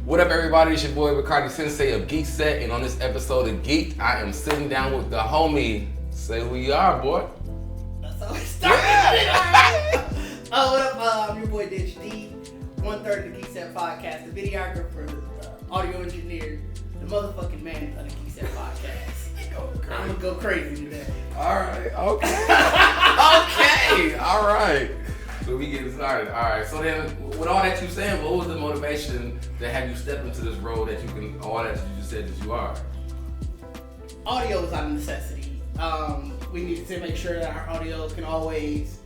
What up, everybody? It's your boy BacardiSensei of Geekset, and on this episode of Geeked, I am sitting down with the homie. Say who you are, boy. That's how we started. Oh, what up? I'm your boy Didge Dee, 1/3 of the Geekset podcast, the videographer, the audio engineer, the motherfucking man of the Geekset podcast. I'm gonna go crazy today. All right, okay. Okay, all right. So we getting started. All right, so then with all that you saying, what was the motivation that had you step into this role that you can, all that you just said that you are? Audio is out of necessity. We need to make sure that our audio can always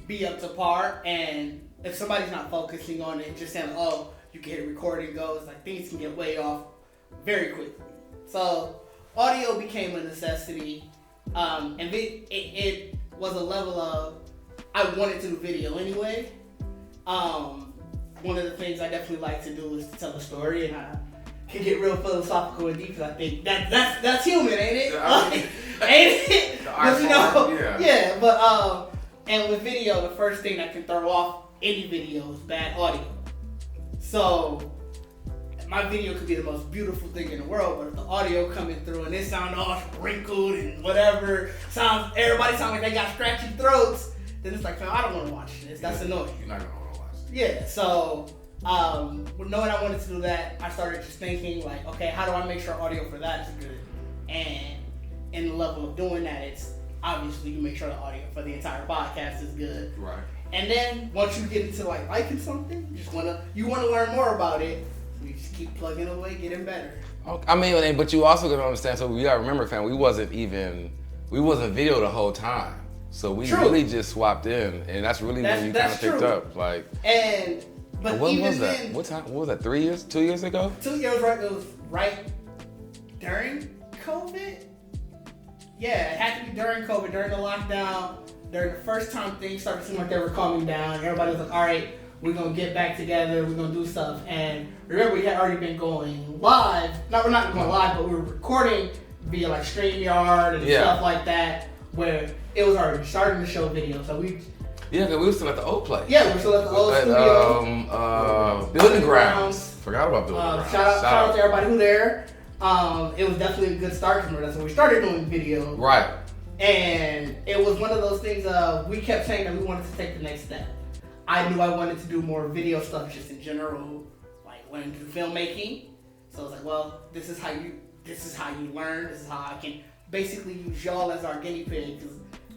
be up to par, and if somebody's not focusing on it, just saying, oh, you can hit record and go, it's like things can get way off very quickly. So audio became a necessity, and it was a level of, I wanted to do video anyway. One of the things I definitely like to do is to tell a story, and I can get real philosophical and deep, because I think that's human, ain't it? Ain't it? But, you know, yeah. But and with video, the first thing that can throw off any video is bad audio. So my video could be the most beautiful thing in the world, but if the audio coming through and it sound all wrinkled and whatever, everybody sound like they got scratchy throats, then it's like, man, I don't want to watch this. That's annoying. You're not gonna want to watch it. Yeah. So knowing I wanted to do that, I started just thinking like, okay, how do I make sure audio for that is good? And in the level of doing that, it's obviously you make sure the audio for the entire podcast is good. Right. And then once you get into like liking something, you wanna learn more about it. So you just keep plugging away, getting better. Okay. I mean, but you also gotta understand. So we gotta remember, fam, we wasn't video the whole time. So we really just swapped in, and that's really when you kind of picked up. Like, but what even was that? then, What time? What was that? 3 years? 2 years ago? 2 years, right? It was right during COVID. Yeah, it had to be during COVID, during the lockdown, during the first time things started seeming like they were calming down. Everybody was like, all right, we're gonna get back together, we're gonna do stuff. And remember, we had already been going live. No, we're not going live, but we were recording via like StreamYard and stuff like that, where it was already starting to show video. So we because we were still at the old place. Yeah, we were still at the old studio. Building Grounds. Forgot about Building Grounds. Shout out to everybody who there. It was definitely a good start because that's when we started doing video. Right. And it was one of those things we kept saying that we wanted to take the next step. I knew I wanted to do more video stuff just in general, like wanting to do filmmaking. So I was like, well, this is how you learn. This is how I can basically use y'all as our guinea pig. Because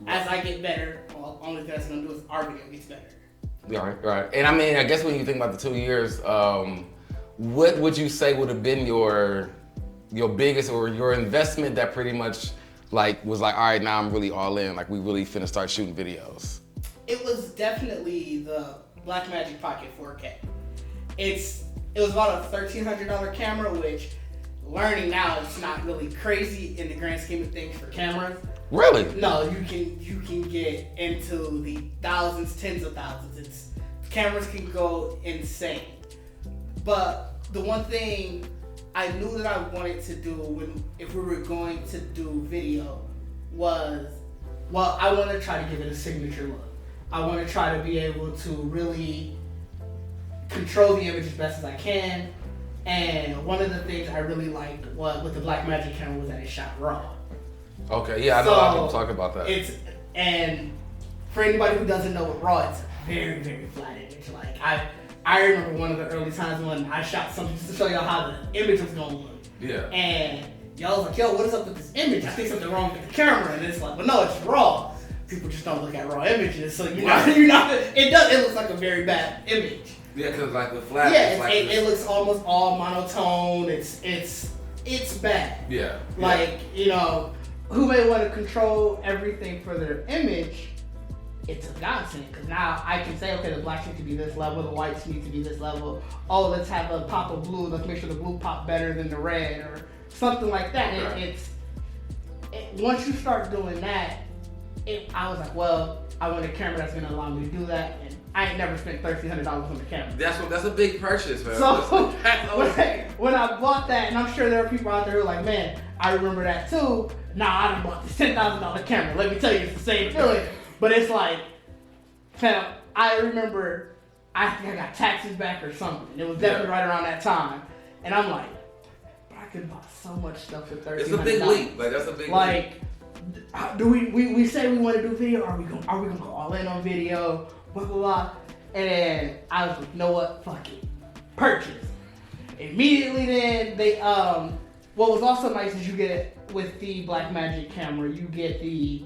as I get better, well, the only thing that's gonna do is our video gets better. Right. And I mean, I guess when you think about the 2 years, what would you say would have been your biggest or your investment that pretty much like was like, all right, now I'm really all in, like we really finna start shooting videos? It was definitely the Blackmagic Pocket 4K. It was about a $1,300 camera, which learning now it's not really crazy in the grand scheme of things for cameras. Really? No, you can get into the thousands, tens of thousands. Cameras can go insane. But the one thing I knew that I wanted to do if we were going to do video was, well, I want to try to give it a signature look. I want to try to be able to really control the image as best as I can. And one of the things I really liked with the Blackmagic camera was that it shot raw. Okay, yeah, I know a lot of people talk about that. And for anybody who doesn't know what raw is, it's a very, very flat image. Like I remember one of the early times when I shot something just to show y'all how the image was gonna look. Yeah. And y'all was like, yo, what is up with this image? I think something wrong with the camera. And it's like, well, no, it's raw. People just don't look at raw images, so you're not. It looks like a very bad image. Yeah, because like the flat. Yeah, it looks almost all monotone. It's bad. Yeah. Like, you know, who may want to control everything for their image, it's a godsend, because now I can say, okay, the blacks need to be this level, the whites need to be this level. Oh, let's have a pop of blue. Let's make sure the blue pop better than the red, or something like that. Right. Once you start doing that, I was like, well, I want a camera that's going to allow me to do that, and I ain't never spent $1,300 on the camera. That's a big purchase, man. So when I bought that, and I'm sure there are people out there who are like, man, I remember that too. Nah, I done bought this $10,000 camera. Let me tell you, it's the same feeling. But it's like, fam, I remember I think I got taxes back or something. It was definitely right around that time. And I'm like, I could buy so much stuff for $1,300. It's a big leap. Like, that's a big leap. Do we say we want to do video? Are we gonna go all in on video? Blah blah blah. And then I was like, you know what? Fuck it. Purchase. Immediately then they what was also nice is you get with the Blackmagic camera, you get the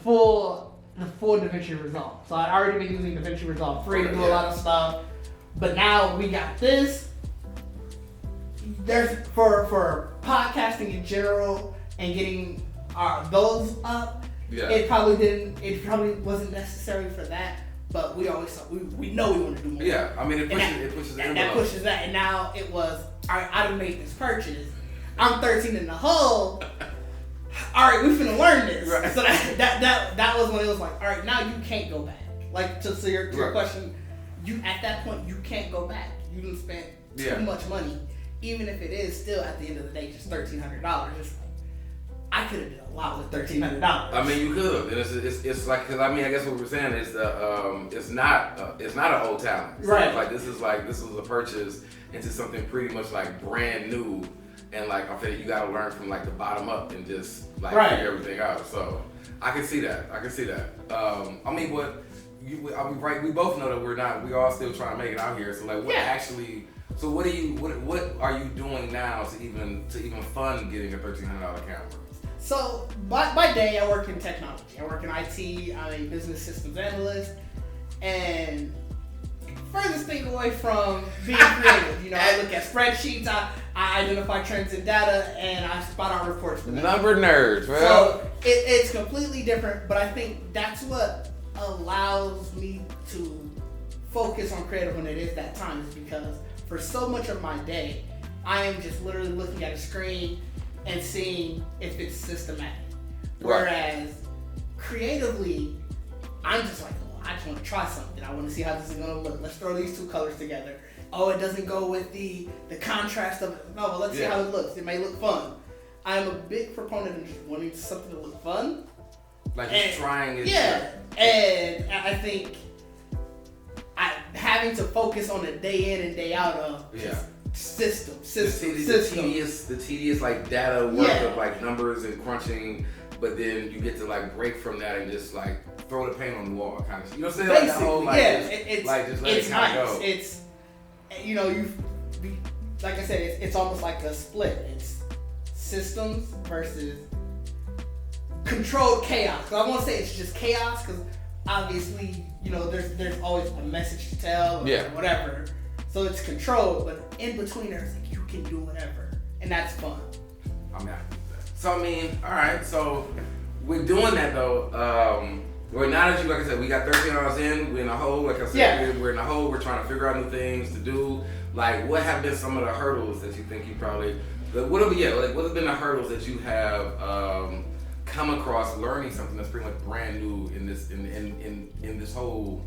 full DaVinci Resolve. So I'd already been using DaVinci Resolve free to do a lot of stuff. But now we got this. There's for podcasting in general and getting those up. Yeah. It probably wasn't necessary for that, but we always thought we know we want to do more. Yeah, I mean it pushes that pushes that, and now it was all right. I done made this purchase. I'm 13 in the hole. All right, we finna learn this. Right. So that was when it was like, all right, now you can't go back. Like to your question, you at that point you can't go back. You done spent too much money, even if it is still at the end of the day just $1,300. Just I could have did a lot with $1,300. I mean, you could, and it's like, because I mean, I guess what we're saying is it's not an old talent. So right. Like this was a purchase into something pretty much like brand new, and like I feel you got to learn from like the bottom up and just like figure everything out. So I can see that. I mean, we both know that we all still trying to make it out here. So like, so what are you doing now to even fund getting a $1,300 camera? So, by day, I work in technology. I work in IT. I'm a business systems analyst. And furthest thing away from being creative. I look at spreadsheets. I identify trends in data, and I spot out reports for them. Number nerds, right? So, it's completely different, but I think that's what allows me to focus on creative when it is that time, is because for so much of my day, I am just literally looking at a screen and seeing if it's systematic. Whereas creatively, I'm just like, I just want to try something. I want to see how this is going to look. Let's throw these two colors together. Oh, it doesn't go with the contrast of it. No, but let's see how it looks. It may look fun. I'm a big proponent of just wanting something to look fun. Like just trying it. Yeah, and I think having to focus on the day in and day out of system. The tedious like data work of like numbers and crunching, but then you get to like break from that and just like throw the paint on the wall kind of. You know what I'm saying? Basically, like that whole, like, just let it kind of go. It's like I said, it's almost like a split. It's systems versus controlled chaos. So I won't say it's just chaos because obviously there's always a message to tell or whatever. So it's controlled, but in between there's like you can do whatever, and that's fun. I'm happy with that. So I mean, all right. So we're doing that though. Well, now that like I said, we got 13 hours in, we're in a hole. Like I said, we're in a hole. We're trying to figure out new things to do. Like, what have been some of the hurdles that you think you probably? What have been the hurdles that you have come across learning something that's pretty much brand new in this whole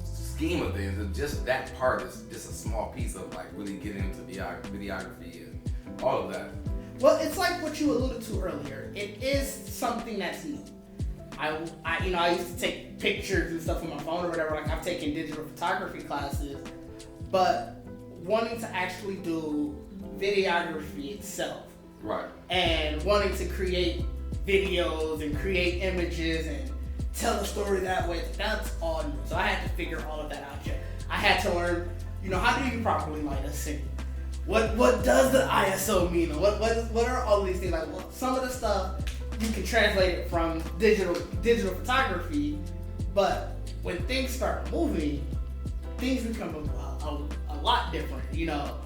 scheme of things, and just that part is just a small piece of like really getting into videography and all of that. Well, it's like what you alluded to earlier. It is something that's new. I used to take pictures and stuff on my phone or whatever. Like I've taken digital photography classes, but wanting to actually do videography itself, right? And wanting to create videos and create images and tell a story that way, that's all new. So I had to figure all of that out. I had to learn, how do you properly light a scene? What does the ISO mean? What are all these things? Like, well, some of the stuff you can translate it from digital photography, but when things start moving, things become a lot different.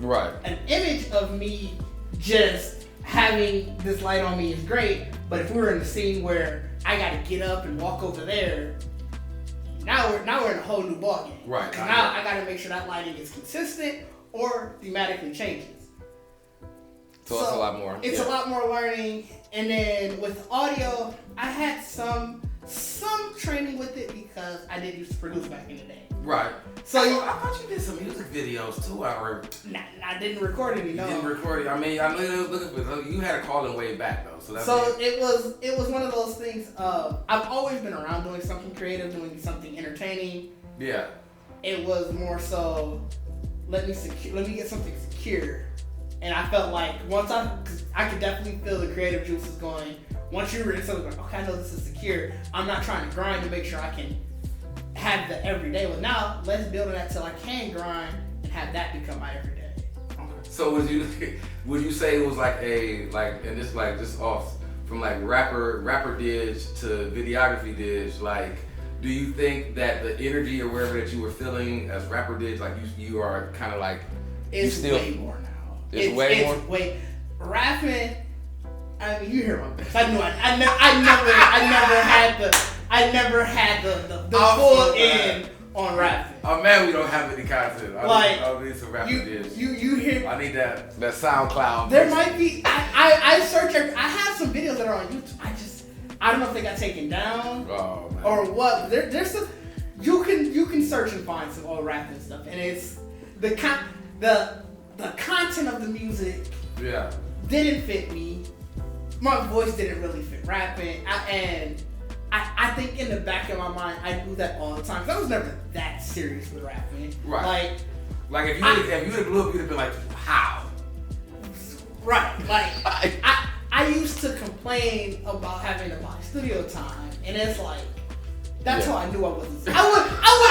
Right. An image of me just having this light on me is great, but if we were in a scene where I got to get up and walk over there, now we're in a whole new ballgame. Right. Because now I got to make sure that lighting is consistent or thematically changes. So it's a lot more. It's a lot more learning, and then with audio, I had some training with it because I did used to produce back in the day. Right. So I thought you did some music videos too. I didn't record any. No. You didn't record it. I mean, I know looking for you had a calling way back though. So it was one of those things. I've always been around doing something creative, doing something entertaining. Yeah. it was more so, let me get something secure. And I felt like cause I could definitely feel the creative juices going. Once you're in something like, okay, I know this is secure. I'm not trying to grind to make sure I can have the everyday. Well, now let's build on that till I can grind and have that become my everyday. Okay. So would you say it was and just off from like rapper Didge to videography Didge, like, do you think that the energy or wherever that you were feeling as rapper Didge, like you are kind of like, it's way more now. It's way more. Rapping. I mean, you hear my best. I knew I never had the full end on rapping. Oh man, we don't have any content. I need some rapper Didge. You hear? I need that SoundCloud. There might be. I search. I have some videos that are on YouTube. I don't know if they got taken down or what. There's some. You can search and find some old rapping stuff, and it's the content of the music. Yeah. Didn't fit me. My voice didn't really fit rapping, I think in the back of my mind I knew that all the time. 'Cause I was never that serious with rapping. Right. Like if you would blew up, you'd have been like, how? Right. Like I used to complain about having to buy studio time, and it's like that's how I knew I wasn't. I wouldn't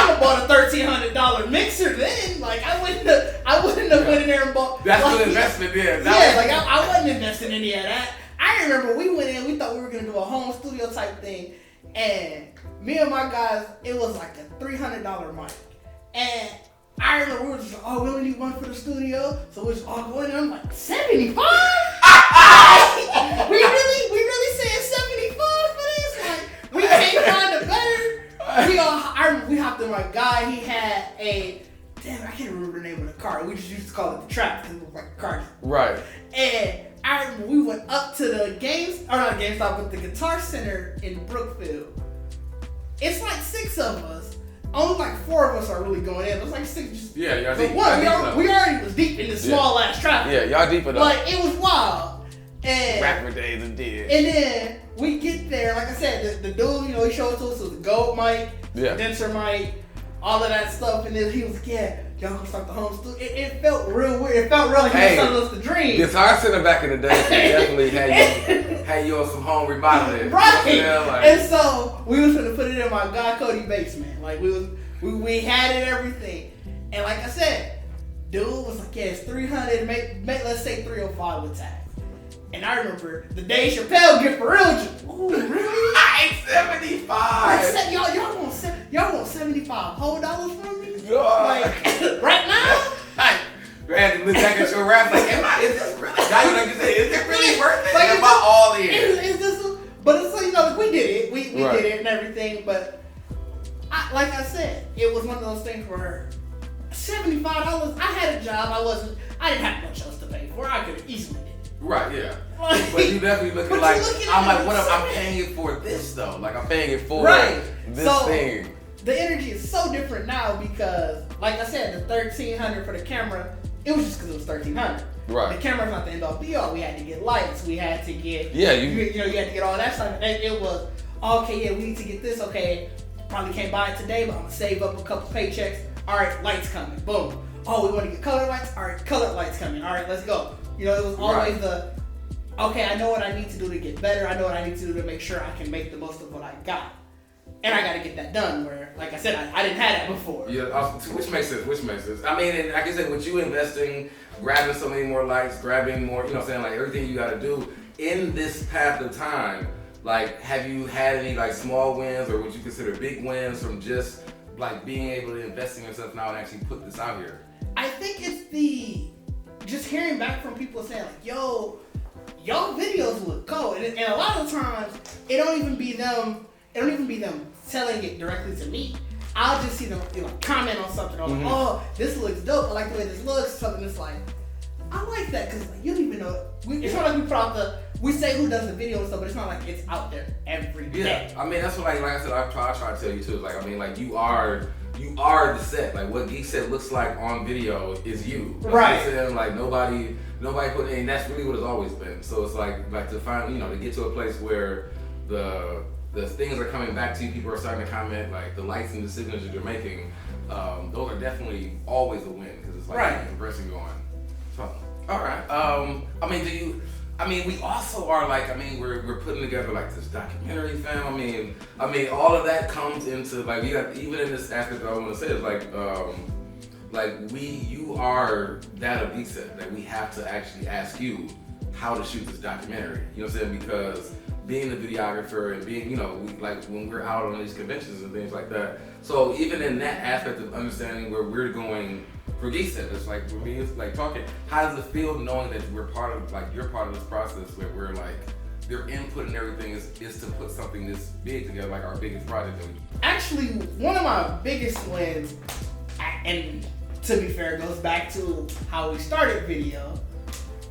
have bought a $1,300 mixer then. Like I wouldn't have went in there and bought. That's what investment is. I wasn't investing in any of that. I remember we went in, we thought we were gonna do a home studio type thing, and me and my guys, it was like a $300 mic. And I remember we were just like, oh, we only need one for the studio, so we're just all going in. I'm like, 75? we really saying 75 for this? Like, we can't find a better. We hopped in my guy, he had I can't remember the name of the car. We just used to call it the Trap because it was like a car. Right. And I remember we went up to the not GameStop, but the Guitar Center in Brookfield. It's like 6 of us. Only like 4 of us are really going in. It was like 6. Yeah, y'all deep. We already was deep in this small ass traffic. Yeah, y'all deep enough. Like it was wild. And rapper days and dead. And then we get there, like I said, the dude, he showed it to us. It was a gold mic, condenser mic, all of that stuff. And then he was like, yeah, y'all gonna start the home studio. It felt real weird. It felt real like he was telling us the dream. Guitar Center back in the day definitely had you on some home remodeling. Right. And so we was gonna put it in my guy Cody basement. Like we had it everything. And like I said, dude was like, yeah, it's 300. Make let's say 305 with tax. And I remember the Dave Chappelle gift for real. Ooh, really? It's 75. Y'all want 75 whole dollars from me? God. Like right now? Man, look back at your rap like, is this really? Like you said, is it really worth it? Like, am I all in? Is this? But it's like we did it. We did it and everything. But like I said, it was one of those things where $75. I had a job. I didn't have much else to pay for. I could have easily did it. Right, yeah. But you definitely looking like, I'm paying it for this though. Like I'm paying it for this thing. The energy is so different now because, like I said, the $1,300 for the camera, it was just because it was $1,300. Right. The camera's not the end all be all. We had to get lights. We had to get you had to get all that stuff. And it was okay. Yeah, we need to get this. Okay, probably can't buy it today, but I'm gonna save up a couple paychecks. All right, lights coming. Boom. Oh, we want to get color lights. All right, color lights coming. All right, let's go. It was always okay, I know what I need to do to get better. I know what I need to do to make sure I can make the most of what I got. And I got to get that done where, like I said, I didn't have that before. Yeah, which makes sense. I mean, and like I said, with you investing, grabbing so many more lights, grabbing more, like everything you got to do in this path of time, like, have you had any, like, small wins or would you consider big wins from just, like, being able to invest in yourself now and actually put this out here? I think it's just hearing back from people saying, like, yo, y'all videos look cool. And a lot of times, it don't even be them telling it directly to me. I'll just see them comment on something. Or like, oh, this looks dope. I like the way this looks. Something that's like, I like that because you don't even know. It's not like we put out we say who does the video and stuff, but it's not like it's out there every day. Yeah, I mean that's what like I said. I try to tell you too. Like I mean, like you are the set. Like what Geekset looks like on video is you. Right. Like nobody put in. That's really what it's always been. So it's like to find to get to a place where the things are coming back to you. People are starting to comment like the lights and decisions that you're making. those are definitely always a win because it's like Right. progressing going. So, all right. We also are like, we're putting together like this documentary, fam. I mean, all of that comes into like, even in this aspect, I want to say is you are that of Geekset that we have to actually ask you how to shoot this documentary. You know what I'm saying? Because being a videographer and being, when we're out on these conventions and things like that. So even in that aspect of understanding where we're going for Geekset, it's like for me, it's like talking. How does it feel knowing that you're part of this process where we're like their input and everything is to put something this big together, like our biggest project that we do. Actually, one of my biggest wins, and to be fair, goes back to how we started video,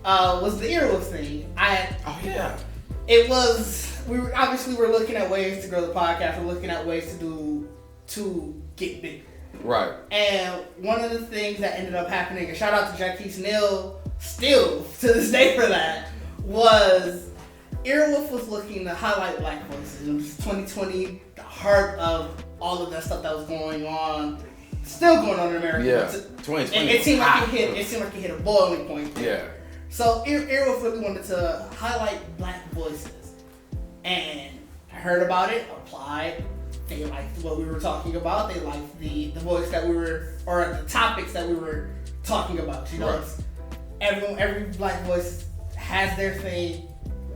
was the earlobes thing. It was, we were looking at ways to grow the podcast. We're looking at ways to get bigger. Right. And one of the things that ended up happening, and shout out to Jackie's Neal still to this day for that, was Earwolf was looking to highlight black voices. It was 2020, the heart of all of that stuff that was going on, still going on in America. Yeah, 2020. It seemed like it hit a boiling point. Yeah. So Earwolf really wanted to highlight black voices, and I heard about it, applied. They liked what we were talking about. They liked the voice that we were, or the topics that we were talking about. Right. Every black voice has their thing,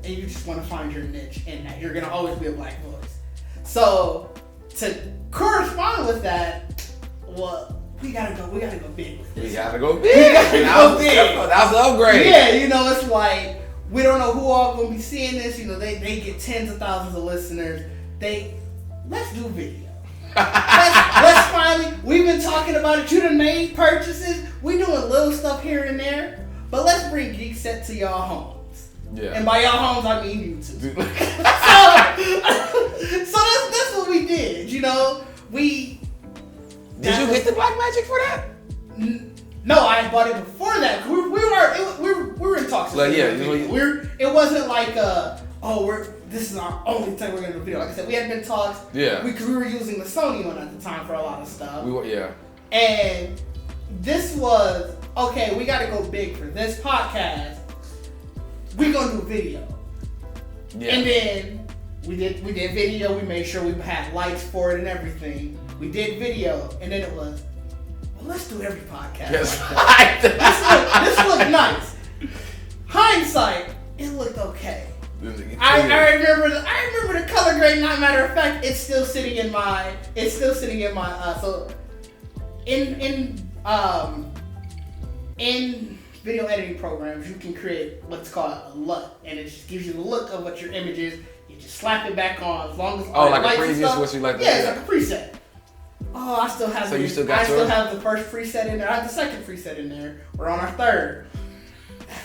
and you just want to find your niche in that. You're gonna always be a black voice. So to correspond with that, well, we gotta go big with this. We gotta go big. That was the upgrade. Yeah, it's like we don't know who all gonna be seeing this. They get tens of thousands of listeners. Let's do video. let's finally. We've been talking about it. You done made purchases. We doing little stuff here and there, but let's bring Geekset to y'all homes. Yeah. And by y'all homes, I mean YouTube. so that's what we did. Did you get the Black Magic for that? No, I bought it before that. We were in talks. It wasn't like this is our only time we're gonna do video. Like I said, we had been talks. Yeah. Because we were using the Sony one at the time for a lot of stuff. Yeah. And this was okay. We got to go big for this podcast. We gonna do video. Yeah. And then we did video. We made sure we had lights for it and everything. We did video, and then it was, well, let's do every podcast. Yes. Like this looked nice. Hindsight, it looked okay. I remember the color grading. Not matter of fact, it's still sitting in my. So in video editing programs, you can create what's called a LUT, and it just gives you the look of what your image is. You just slap it back on as long as like a previous what you like. Yeah, it's like a preset. Oh, I still have. So you still got yours? I still have the first preset in there. I have the second preset in there. We're on our third.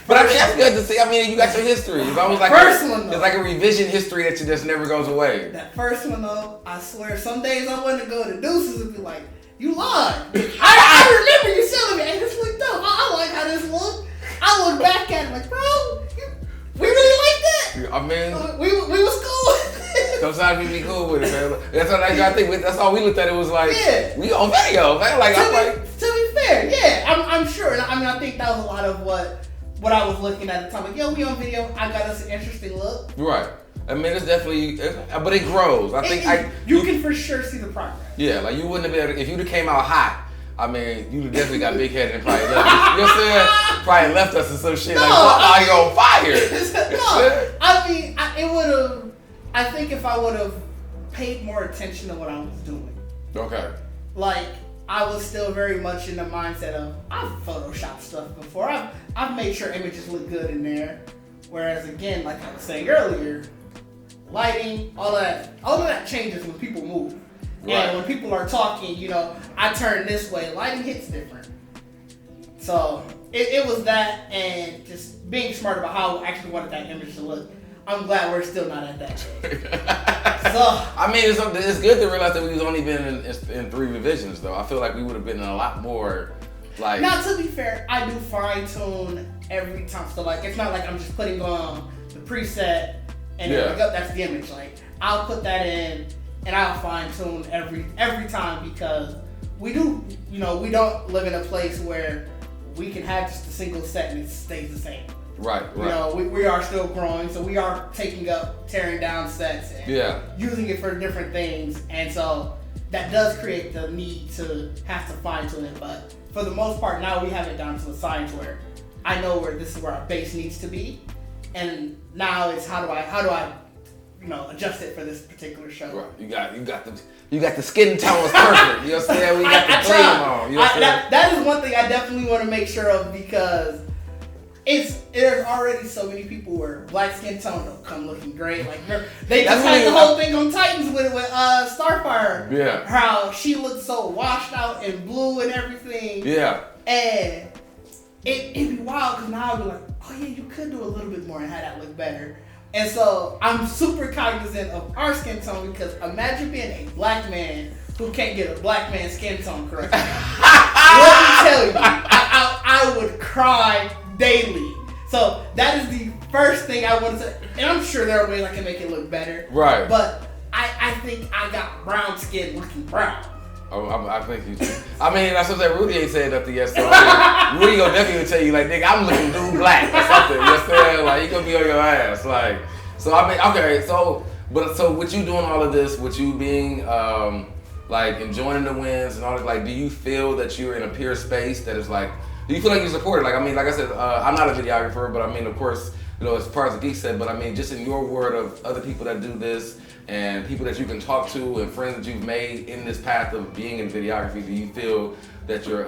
But that's good to see. You got your history. It's almost like it's like a revision history that just never goes away. That first one though, I swear, some days I want to go to Deuces and be like, "You lied." I remember you telling me, "Hey, this looked dope. I like how this looked." I look back at it like, bro, we really like that. We was cool. Sometimes we be cool with it, man. That's what I think. That's all we looked at. It was like, we on video, man. To be fair, yeah, I'm sure. I think that was a lot of what I was looking at the time. Like, yo, we on video. I got us an interesting look. Right. It's definitely, but it grows. You can for sure see the progress. Yeah, like you wouldn't have been able to, if you'd have came out hot. You'd definitely got big headed and probably left us. You know what I'm saying? Probably left us in some shit you're on fire. It would have. I think if I would have paid more attention to what I was doing. Okay. Like, I was still very much in the mindset of, I've photoshopped stuff before. I've made sure images look good in there. Whereas again, like I was saying earlier, lighting, all of that changes when people move. Right. And when people are talking, I turn this way, lighting hits different. So it was that, and just being smart about how I actually wanted that image to look. I'm glad we're still not at that stage. It's good to realize that we've only been in 3 revisions, though. I feel like we would have been in a lot more, like... Now, to be fair, I do fine-tune every time. So, it's not like I'm just putting on the preset and that's the image. Like, I'll put that in and I'll fine-tune every time because we do, you know, we don't live in a place where we can have just a single set and it stays the same. Right. You know, we are still growing, so we are tearing down sets and using it for different things, and so that does create the need to have to fine tune it. But for the most part, now we have it down to the science where I know where this is where our base needs to be, and now it's how do I you know, adjust it for this particular show. Right. You got the skin tones perfect. You know what I'm saying? We got the cream on. You know that is one thing I definitely want to make sure of, because there's already so many people where black skin tone don't come looking great. Like they just had the whole thing on Titans with Starfire. Yeah. How she looked so washed out and blue and everything. Yeah. And it'd be wild because now I'd be like, oh yeah, you could do a little bit more and have that look better. And so I'm super cognizant of our skin tone, because imagine being a black man who can't get a black man's skin tone correct. Let me tell you, I would cry daily. So that is the first thing I want to say. And I'm sure there are ways I can make it look better. Right. But I think I got brown skin looking brown. Oh, I think you do. I mean, that's what that Rudy ain't said nothing yet. So I mean, Rudy gonna definitely tell you, like, nigga, I'm looking dude black or something. You know what I'm saying? Like, he gonna be on your ass. Like, so I mean, okay, so with you doing all of this, with you being like enjoying the wins and all that, like, do you feel that you're in a peer space that is like, do you feel like you're supported? Like, I mean, like I said, I'm not a videographer, but I mean, of course, you know, as part of the Geekset, but I mean, just in your word of other people that do this and people that you can talk to and friends that you've made in this path of being in videography, do you feel that you're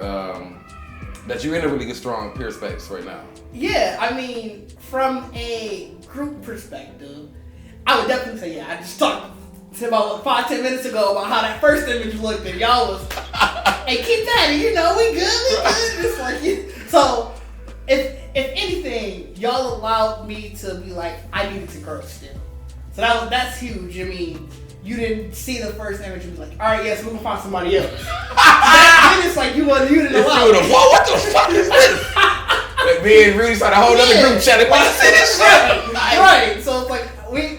in a really good, strong peer space right now? Yeah, I mean, from a group perspective, I would definitely say, yeah, I just talked about 5-10 minutes ago about how that first image looked, and y'all was, hey, keep that, you know, we good. Just like, so, if anything, y'all allowed me to be like, I needed to grow still. So that's huge. I mean, you didn't see the first image and be like, all right, yes, we're gonna find somebody else. Then it's like you didn't allow. Whoa, what the fuck is this? Like, me and Rudy started a whole other group chat. Want to see this shit? Right. So it's like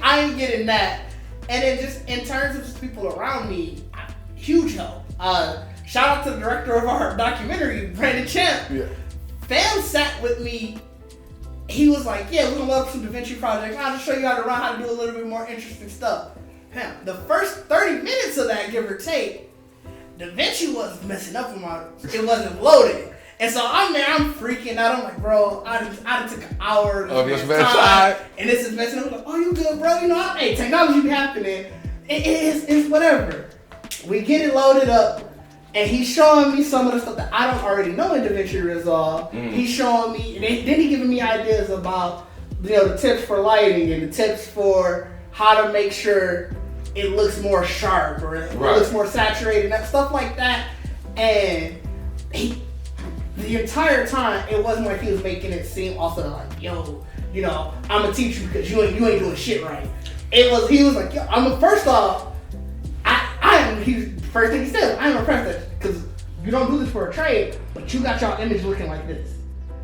I ain't getting that. And then just in terms of just people around me, huge help. Shout out to the director of our documentary, Brandon Champ. Yeah. Fam sat with me. He was like, yeah, we're gonna load up some DaVinci projects. I'll just show you how to do a little bit more interesting stuff. Damn, the first 30 minutes of that, give or take, DaVinci was messing up with it wasn't loaded. And so I'm there, I'm freaking out. I'm like, bro, I took an hour of your time, and this is messing up. I'm like, oh, you good, bro? You know, hey, technology be happening. It's whatever. We get it loaded up, and he's showing me some of the stuff that I don't already know in DaVinci Resolve. He's showing me, and then he's giving me ideas about, you know, the tips for lighting and the tips for how to make sure it looks more sharp or it looks more saturated, and stuff like that. And the entire time, it wasn't like he was making it seem also like, yo, you know, I'm gonna teach you because you ain't doing shit right. He was like, yo, first off, first thing he said, I'm impressed because you don't do this for a trade, but you got y'all image looking like this.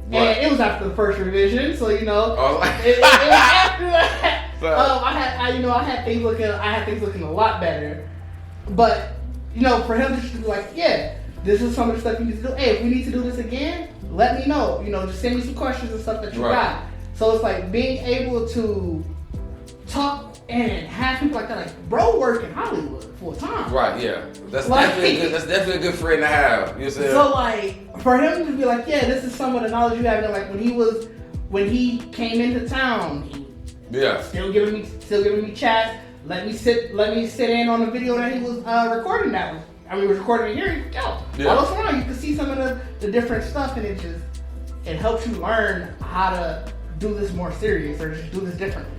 What? And it was after the first revision, so you know, it was after that. I had things looking a lot better. But you know, for him just to be like, yeah, this is some of the stuff you need to do. Hey, if we need to do this again, let me know. You know, just send me some questions and stuff that you got. So it's like being able to talk and have people like that. Like, bro, work in Hollywood full time. Right. Yeah. That's definitely a good friend to have. You know what I'm saying? So like, for him to be like, yeah, this is some of the knowledge you have. And like when he came into town, still giving me chats. Let me sit in on the video that he was recording that one. I mean, he was recording it here. All around, you can see some of the different stuff, and it helps you learn how to do this more serious or just do this differently.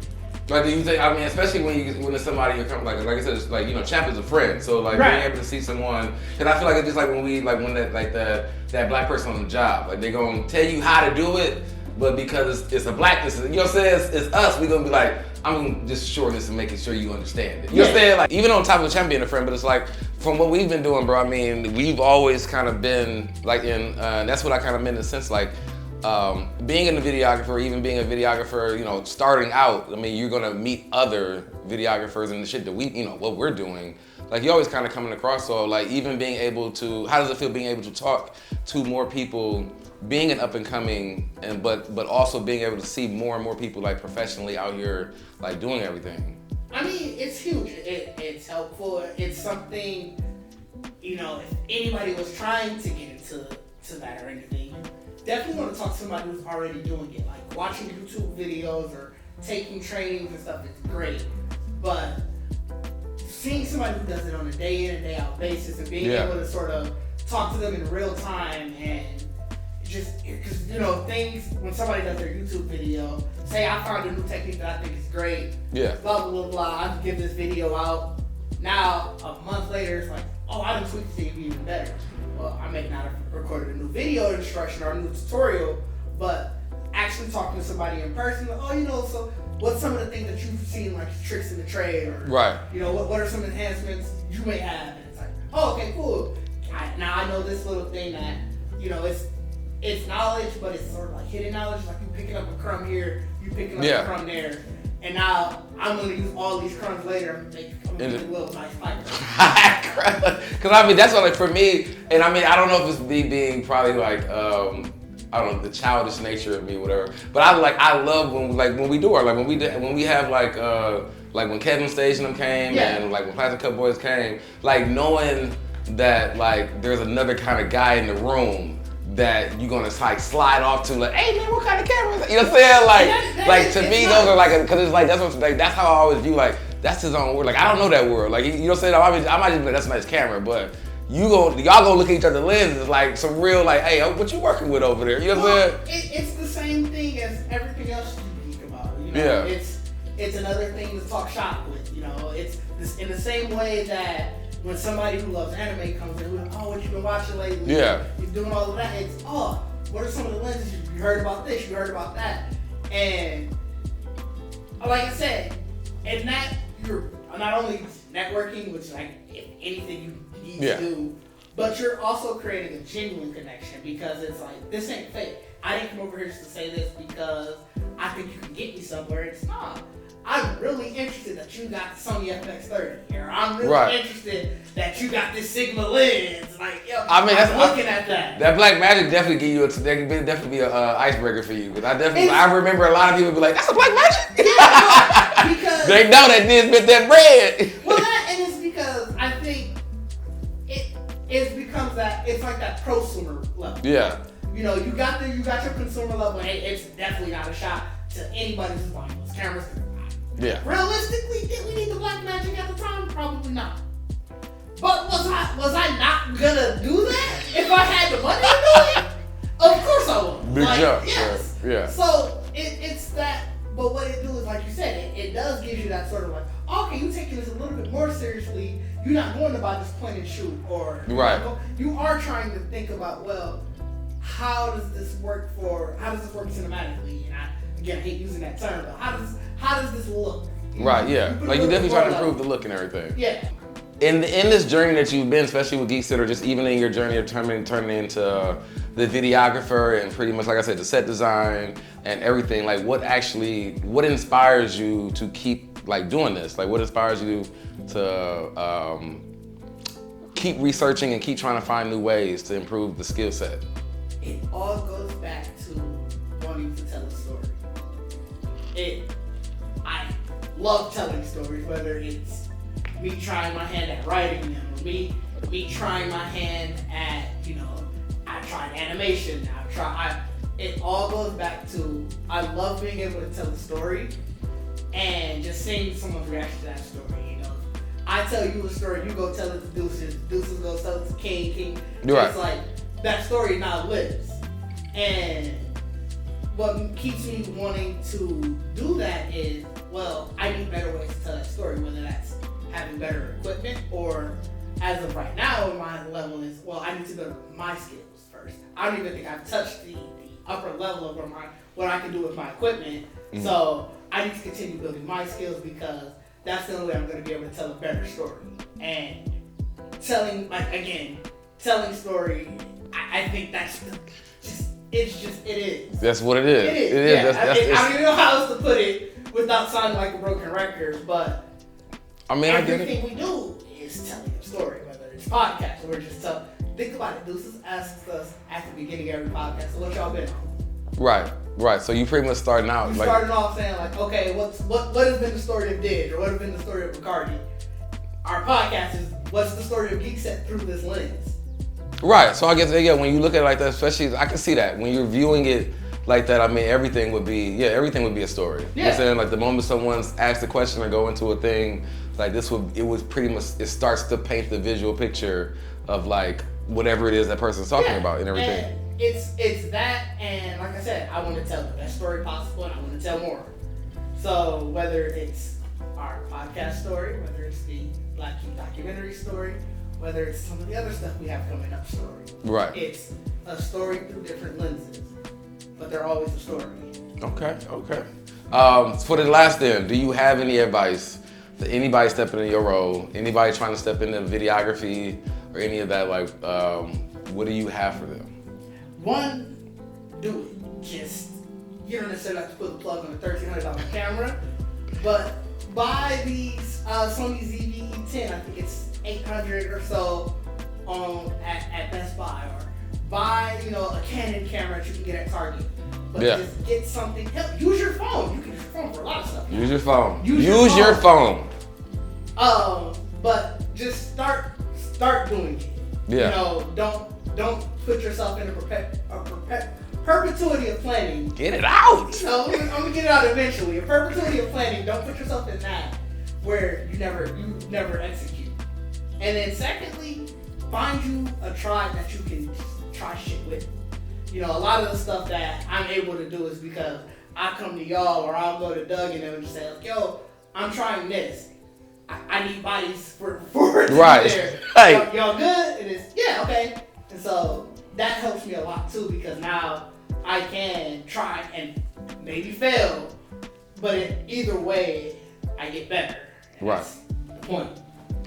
Like, do you think? I mean, especially when it's somebody you're coming, like I said, it's like, you know, Champ is a friend. So like being able to see someone, and I feel like it's just like when that black person on the job, like they're gonna tell you how to do it, but because it's a blackness, you know what I'm saying? It's us. We're gonna be like, I'm gonna just shorten this and making sure you understand it. You know what I'm saying? Like, even on top of Champ being a friend, but it's like from what we've been doing, bro. I mean, we've always kind of been like that's what I kind of meant in a sense, like. Being a videographer, even being a videographer, you know, starting out, I mean, you're gonna meet other videographers and the shit that we, you know, what we're doing. like you're always kind of coming across. So like even being able to, how does it feel being able to talk to more people, being an up and coming, and but also being able to see more and more people like professionally out here like doing everything? I mean, it's huge. It's helpful. It's something, you know, if anybody was trying to get into that or anything, definitely want to talk to somebody who's already doing it. Like watching YouTube videos or taking trainings and stuff is great, but seeing somebody who does it on a day in and day out basis and being able to sort of talk to them in real time and just, because you know, things, when somebody does their YouTube video, say I found a new technique that I think is great, blah blah blah blah, I give this video out. Now a month later, it's like, oh, I done tweaked it to be even better. Well, I may not have recorded a new video instruction or a new tutorial, but actually talking to somebody in person, like, oh, you know, so what's some of the things that you've seen, like tricks in the trade, or you know, what are some enhancements you may have? And it's like, oh, okay, cool. Now I know this little thing that, you know, it's knowledge, but it's sort of like hidden knowledge. Like you picking up a crumb here, you picking up a crumb there, and now I'm gonna use all these crumbs later and make a little nice pipe. Because I mean, that's what, like for me, and I mean, I don't know if it's me being probably like, I don't know, the childish nature of me, whatever. But I love when we do our, like when we have like when Kevin Stage and them came, and like when Plastic Cup Boys came, like knowing that like there's another kind of guy in the room that you're gonna like slide off to, like, hey man, what kind of camera is that? You know what I'm saying? Like to me, those are like, because it's like that's how I always view, like that's his own world. Like I don't know that world. Like you know what I'm saying? I might just be like, that's a nice camera, but y'all gonna look at each other's lenses like some real, like, hey, what you working with over there? You know what I'm saying? It's the same thing as everything else you geek about. You know, it's another thing to talk shop with. You know, it's in the same way that when somebody who loves anime comes in, like, oh, what you been watching lately? Yeah. You're doing all of that. It's, oh, what are some of the lenses you heard about this? You heard about that? And like I said, and that you're not only networking, which like if anything you need to do, but you're also creating a genuine connection, because it's like, this ain't fake. I didn't come over here just to say this because I think you can get me somewhere. It's not. I'm really interested that you got the Sony FX30, or I'm really interested that you got this Sigma lens. Like, yo, I mean, I'm looking at that. That Black Magic definitely give you definitely be an icebreaker for you. Because I remember a lot of people be like, that's a Black Magic? Yeah, because they know that this bit that bread. Well, and it's because I think it becomes that, it's like that prosumer level. Yeah. You know, you got your consumer level, and it's definitely not a shot to anybody who's buying those cameras. Yeah. Realistically, did we need the Black Magic at the time? Probably not. But was I not gonna do that if I had the money to do it? Of course I would. Big jump. Yes. Yeah. So it's that. But what it do is, like you said, it does give you that sort of like, okay, you taking this a little bit more seriously. You're not going about just point and shoot, or you are trying to think about, well, how does this work cinematically? And I hate using that term, but how does this look? Right, yeah. Like you're definitely trying to improve the look and everything. Yeah. In this journey that you've been, especially with Geekset, or just even in your journey of turning into the videographer and pretty much, like I said, the set design and everything, like what inspires you to keep like doing this? Like what inspires you to keep researching and keep trying to find new ways to improve the skill set? It all goes back to wanting to tell a story. I love telling stories, whether it's me trying my hand at writing them, or me trying my hand at, you know, I tried animation, it all goes back to, I love being able to tell a story and just seeing someone's reaction to that story, you know. I tell you a story, you go tell it to Deuces go tell it to King. Right. It's like, that story now lives. And what keeps me wanting to do that is, well, I need better ways to tell that story, whether that's having better equipment, or as of right now, my level is, well, I need to build my skills first. I don't even think I've touched the upper level of what I can do with my equipment. Mm-hmm. So I need to continue building my skills, because that's the only way I'm going to be able to tell a better story. And telling story, I think that's it is. That's what it is. It is. Yeah. I don't even know how else to put it without sounding like a broken record, but I mean, everything we do is telling story, whether it's podcast or just tell. Think about it. Deuces asks us at the beginning of every podcast, so what y'all been on? Right. So you pretty much starting out. You starting off saying like, okay, what has been the story of Didge, or what has been the story of Bacardi? Our podcast is what's the story of Geekset through this lens. Right. So I guess when you look at it like that, especially I can see that when you're viewing it like that. I mean, everything would be a story. You know what I'm saying? Like the moment someone's asked a question or go into a thing, like it starts to paint the visual picture of like whatever it is that person's talking about and everything. And it's that, and like I said, I want to tell the best story possible, and I want to tell more. So whether it's our podcast story, whether it's the Black Key documentary story, whether it's some of the other stuff we have coming up story. Right. It's a story through different lenses, but they're always a story. Okay. For the last then, do you have any advice for anybody stepping in your role, anybody trying to step into videography or any of that, like, what do you have for them? One, do it. Just, you don't necessarily have to put the plug on a $1,300 camera, but buy these Sony ZV-E10, I think it's $800 or so at Best Buy, or buy a Canon camera that you can get at Target. But just get something. Hell, use your phone. You can use your phone for a lot of stuff. Use your phone. Use your phone. But just start doing it. Yeah. Don't put yourself in a perpetuity of planning. Get it out. I'm gonna get it out eventually. A perpetuity of planning. Don't put yourself in that where you never execute. And then secondly, find you a tribe that you can try shit with. A lot of the stuff that I'm able to do is because I come to y'all, or I'll go to Doug and them and just say, like, yo, I'm trying this. I need bodies for it to be there. Right. Y'all good? And it's, yeah, okay. And so that helps me a lot too, because now I can try and maybe fail, but either way, I get better. And that's the point.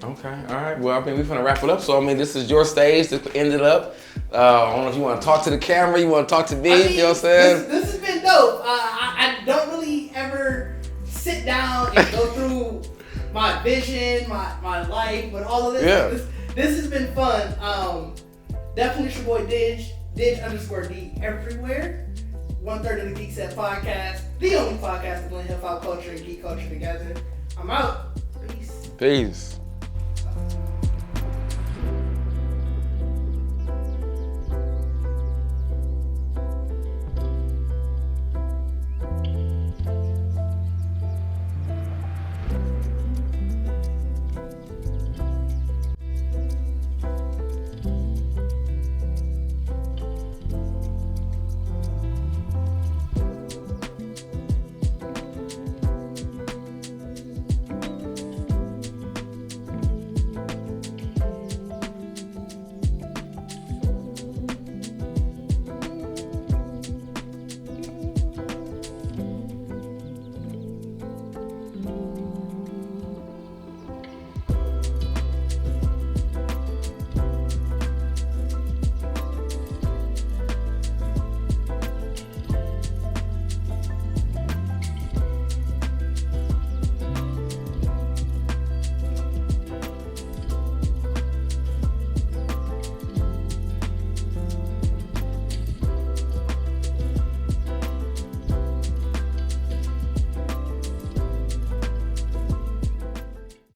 Okay, all right. Well, I mean, we're gonna wrap it up. So, I mean, this is your stage to end it up. I don't know if you want to talk to the camera, you want to talk to me, you know what I'm saying? This has been dope. I don't really ever sit down and go through my vision, my life, but all of this. Yeah. This has been fun. Definitely it's your boy Didge _D everywhere. 1/3 of the Geekset podcast, the only podcast to blend hip hop culture and geek culture together. I'm out. Peace.